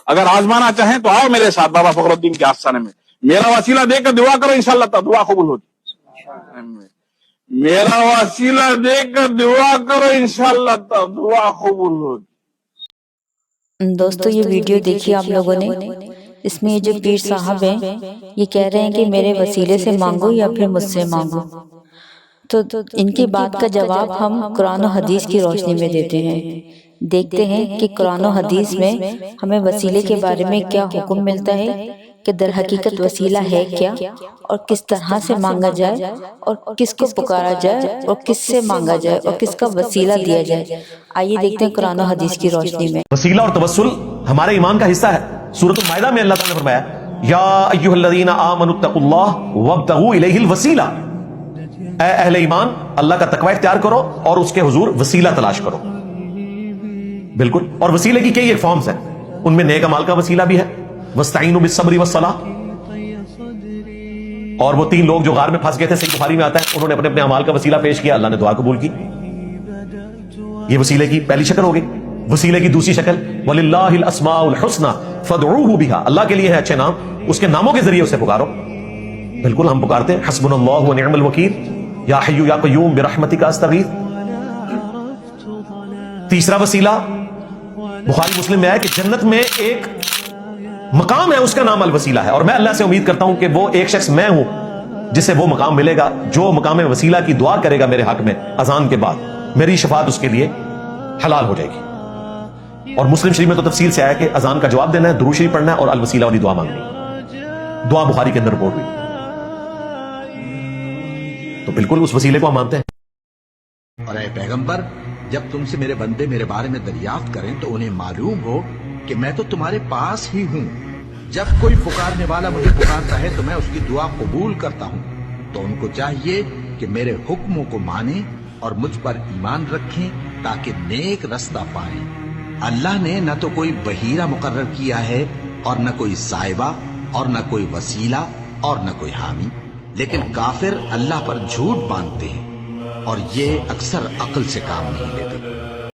اگر آزمانا چاہیں تو آؤ میرے ساتھ بابا فخرالدین کے آستانے میں، میرا وسیلہ دے کر دعا کرو، انشاءاللہ دعا قبول ہوگی. میرا وسیلہ دے کر دعا کرو، انشاءاللہ دعا قبول ہوگی. دوستو یہ ویڈیو دیکھیے آپ لوگوں نے، اس میں یہ جو پیر صاحب ہیں یہ کہہ رہے ہیں کہ میرے وسیلے سے مانگو یا پھر مجھ سے مانگو. تو ان کی بات کا جواب ہم قرآن و حدیث کی روشنی میں دیتے ہیں. دیکھتے ہیں کہ قرآن و حدیث میں ہمیں وسیلے کے بارے میں کیا حکم ملتا ہے کہ در حقیقت وسیلہ ہے کیا، اور کس طرح سے مانگا جائے، اور کس کو پکارا جائے، اور کس سے مانگا جائے، اور کس کا وسیلہ دیا جائے. آئیے دیکھتے ہیں قرآن و حدیث کی روشنی میں. وسیلہ اور توسل ہمارے ایمان کا حصہ ہے. سورۃ المائدہ میں اللہ تعالیٰ نے فرمایا یا ایھا الذین آمنوا اتقوا اللہ وابتغوا الیہ الوسیلہ، اے اہل ایمان اللہ کا تقوی اختیار کرو اور اس کے حضور وسیلہ تلاش کرو. بالکل. اور وسیلے کی کئی ایک فارمز ہیں، ان میں نیک اعمال کا وسیلہ بھی ہے، واستعینوا بالصبر والصلاۃ. اور وہ 3 لوگ جو غار میں پھنس گئے تھے، صحیح بخاری میں آتا ہے، انہوں نے اپنے اپنے اعمال کا وسیلہ پیش کیا، اللہ نے دعا قبول کی. یہ وسیلے کی پہلی شکل ہو گئی. وسیلے کی دوسری شکل وَلِلَّهِ الْأَسْمَاءُ الْحُسْنَى فَادْعُوهُ بِهَا، اللہ کے لیے ہے اچھے نام، اس کے ناموں کے ذریعے اسے پکارو. بالکل ہم پکارتے ہیں حسبنا اللہ ونعم الوکیل، یا حی یا قیوم برحمتک استغیث. تیسرا وسیلہ بخاری مسلم میں ہے کہ جنت میں ایک مقام ہے، اس کا نام الوسیلہ ہے، اور میں اللہ سے امید کرتا ہوں کہ وہ ایک شخص میں ہوں جسے وہ مقام ملے گا جو مقام وسیلہ کی دعا کرے گا میرے حق میں اذان کے بعد، میری شفاعت اس کے لیے حلال ہو جائے گی. اور مسلم شریف میں تو تفصیل سے آیا کہ اذان کا جواب دینا ہے، درود شریف پڑھنا ہے اور الوسیلہ والی دعا مانگنی. دعا بخاری کے اندر رپورٹ ہوئی. تو بالکل اس وسیلے کو ہم مانتے ہیں. اور اے پیغمبر، جب تم سے میرے بندے میرے بارے میں دریافت کریں تو انہیں معلوم ہو کہ میں تو تمہارے پاس ہی ہوں. جب کوئی پکارنے والا مجھے پکارتا ہے تو میں اس کی دعا قبول کرتا ہوں. تو ان کو چاہیے کہ میرے حکموں کو مانیں اور مجھ پر ایمان رکھیں تاکہ نیک رستہ پائیں. اللہ نے نہ تو کوئی بحیرہ مقرر کیا ہے اور نہ کوئی سائبہ اور نہ کوئی وسیلہ اور نہ کوئی حامی، لیکن کافر اللہ پر جھوٹ باندھتے ہیں اور یہ اکثر عقل سے کام نہیں لیتے.